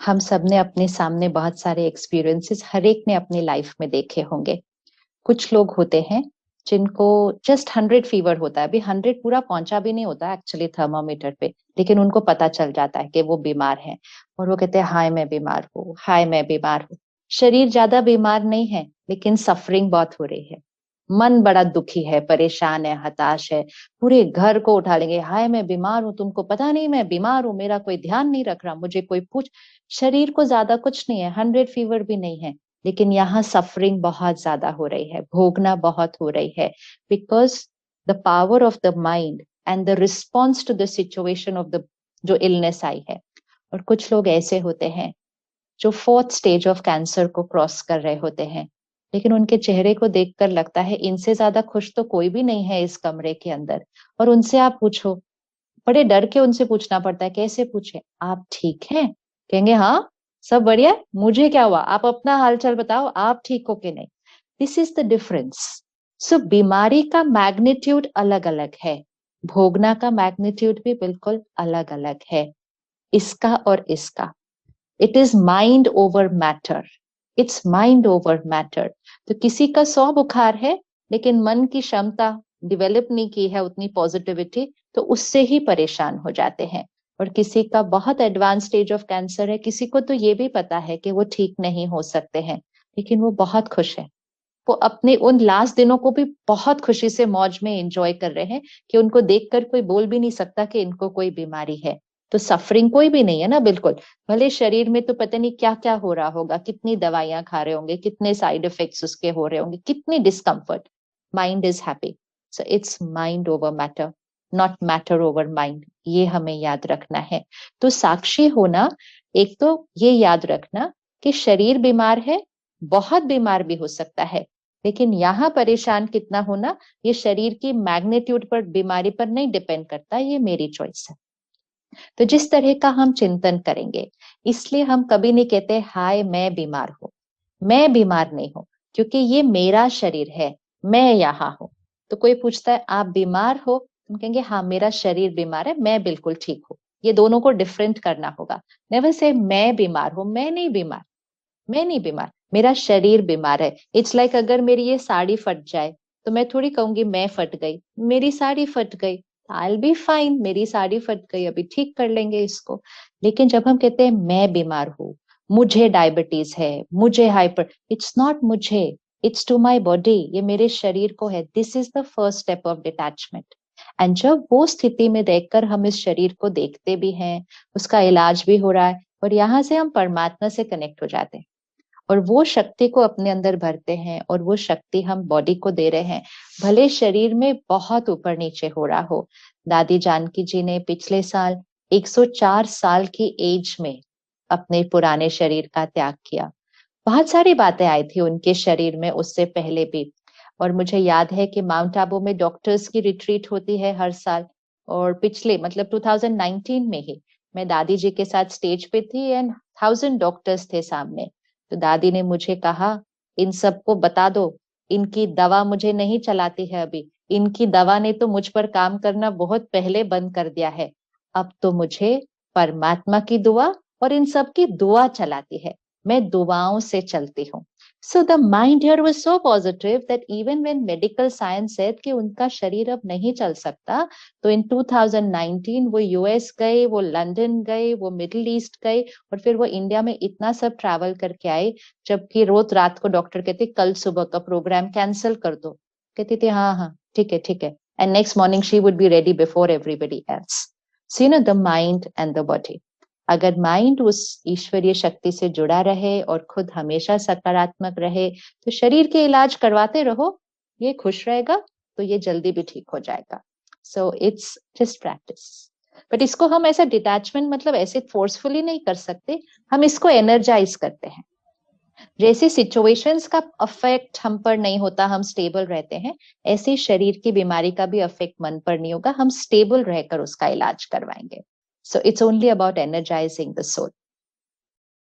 हम सब ने अपने सामने बहुत सारे एक्सपीरियंसेस हर एक ने अपनी लाइफ में देखे होंगे। कुछ लोग होते हैं जिनको जस्ट 100 फीवर होता है, अभी 100 पूरा पहुंचा भी नहीं होता एक्चुअली थर्मामीटर पे, लेकिन उनको पता चल जाता है कि वो बीमार है और वो कहते हैं हाय मैं बीमार हूँ, हाय मैं बीमार हूँ। शरीर ज्यादा बीमार नहीं है लेकिन सफरिंग बहुत हो रही है, मन बड़ा दुखी है, परेशान है, हताश है। पूरे घर को उठा लेंगे, हाय मैं बीमार हूँ, तुमको पता नहीं मैं बीमार हूँ, मेरा कोई ध्यान नहीं रख रहा, मुझे कोई पूछ। शरीर को ज्यादा कुछ नहीं है, 100 फीवर भी नहीं है, लेकिन यहाँ सफरिंग बहुत ज्यादा हो रही है, भोगना बहुत हो रही है, because the power of the mind and the response to the situation of the जो इलनेस आई है। और कुछ लोग ऐसे होते हैं जो 4th स्टेज ऑफ कैंसर को क्रॉस कर रहे होते हैं, लेकिन उनके चेहरे को देखकर लगता है इनसे ज्यादा खुश तो कोई भी नहीं है इस कमरे के अंदर। और उनसे आप पूछो, बड़े डर के उनसे पूछना पड़ता है, कैसे पूछे, आप ठीक हैं? कहेंगे हाँ सब बढ़िया है, मुझे क्या हुआ, आप अपना हालचाल बताओ, आप ठीक हो कि नहीं। This is the difference. So बीमारी का मैग्नीट्यूड अलग अलग है, भोगना का मैग्नीट्यूड भी बिल्कुल अलग अलग है, इसका और इसका। It is mind over matter, it's mind over matter. तो किसी का 100 बुखार है लेकिन मन की क्षमता डेवलप नहीं की है उतनी पॉजिटिविटी, तो उससे ही परेशान हो जाते हैं। और किसी का बहुत एडवांस स्टेज ऑफ कैंसर है, किसी को तो ये भी पता है कि वो ठीक नहीं हो सकते हैं, लेकिन वो बहुत खुश है। वो अपने उन लास्ट दिनों को भी बहुत खुशी से मौज में एंजॉय कर रहे हैं कि उनको देखकर कोई बोल भी नहीं सकता कि इनको कोई बीमारी है। तो सफरिंग कोई भी नहीं है ना, बिल्कुल। भले शरीर में तो पता नहीं क्या क्या हो रहा होगा, कितनी दवाइयां खा रहे होंगे, कितने साइड इफेक्ट्स उसके हो रहे होंगे, कितनी discomfort, mind is happy. So it's mind over matter, not matter over mind, ये हमें याद रखना है। तो साक्षी होना, एक तो ये याद रखना कि शरीर बीमार है, बहुत बीमार भी हो सकता है, लेकिन यहाँ परेशान कितना होना ये शरीर की मैग्नीट्यूड पर, बीमारी पर नहीं डिपेंड करता, ये मेरी चॉइस है। तो जिस तरह का हम चिंतन करेंगे, इसलिए हम कभी नहीं कहते हाय मैं बीमार हूं, मैं बीमार नहीं हूं, क्योंकि ये मेरा शरीर है, मैं यहाँ हूं। तो कोई पूछता है आप बीमार हो, तुम कहेंगे हाँ मेरा शरीर बीमार है, मैं बिल्कुल ठीक हूँ। ये दोनों को डिफरेंट करना होगा। नेवर से मैं बीमार हूं, मैं नहीं बीमार, मैं नहीं बीमार, मेरा शरीर बीमार है। इट्स लाइक अगर मेरी ये साड़ी फट जाए तो मैं थोड़ी कहूंगी मैं फट गई, मेरी साड़ी फट गई, आई बी फाइन, मेरी साड़ी फट गई, अभी ठीक कर लेंगे इसको। लेकिन जब हम कहते हैं मैं बीमार हूँ, मुझे डायबिटीज है, मुझे हाइपर, इट्स नॉट मुझे, इट्स टू माई बॉडी, ये मेरे शरीर को है। This is the first step of detachment. And जब वो स्थिति में देखकर हम इस शरीर को देखते भी हैं, उसका इलाज भी हो रहा है, और यहाँ से हम परमात्मा से कनेक्ट हो जाते हैं और वो शक्ति को अपने अंदर भरते हैं, और वो शक्ति हम बॉडी को दे रहे हैं, भले शरीर में बहुत ऊपर नीचे हो रहा हो। दादी जानकी जी ने पिछले साल 104 साल की एज में अपने पुराने शरीर का त्याग किया। बहुत सारी बातें आई थी उनके शरीर में उससे पहले भी। और मुझे याद है कि माउंट आबू में डॉक्टर्स की रिट्रीट होती है हर साल, और पिछले मतलब 2019 में ही मैं दादी जी के साथ स्टेज पे थी एंड 1000 डॉक्टर्स थे सामने। तो दादी ने मुझे कहा इन सबको बता दो, इनकी दवा मुझे नहीं चलाती है अभी, इनकी दवा ने तो मुझ पर काम करना बहुत पहले बंद कर दिया है, अब तो मुझे परमात्मा की दुआ और इन सब की दुआ चलाती है, मैं दुआओं से चलती हूँ। So the mind here was so positive that even when medical science said कि उनका शरीर अब नहीं चल सकता, तो in 2019 वो यूएस गए, वो लंदन गए, वो मिडिल ईस्ट गए, और फिर वो इंडिया में इतना सब ट्रैवल करके आए, जबकि रोज रात को डॉक्टर कहते कल सुबह का प्रोग्राम कैंसिल कर दो, कहती थी हाँ हाँ ठीक है ठीक है, and next morning she would be ready before everybody else. So you know the mind and the body, अगर माइंड उस ईश्वरीय शक्ति से जुड़ा रहे और खुद हमेशा सकारात्मक रहे, तो शरीर के इलाज करवाते रहो, ये खुश रहेगा तो ये जल्दी भी ठीक हो जाएगा। So it's just practice. But इसको हम ऐसा डिटैचमेंट मतलब ऐसे फोर्सफुली नहीं कर सकते, हम इसको एनर्जाइज करते हैं। जैसे सिचुएशंस का अफेक्ट हम पर नहीं होता, हम स्टेबल रहते हैं, ऐसे शरीर की बीमारी का भी अफेक्ट मन पर नहीं होगा, हम स्टेबल रहकर उसका इलाज करवाएंगे। So it's only about energizing the soul.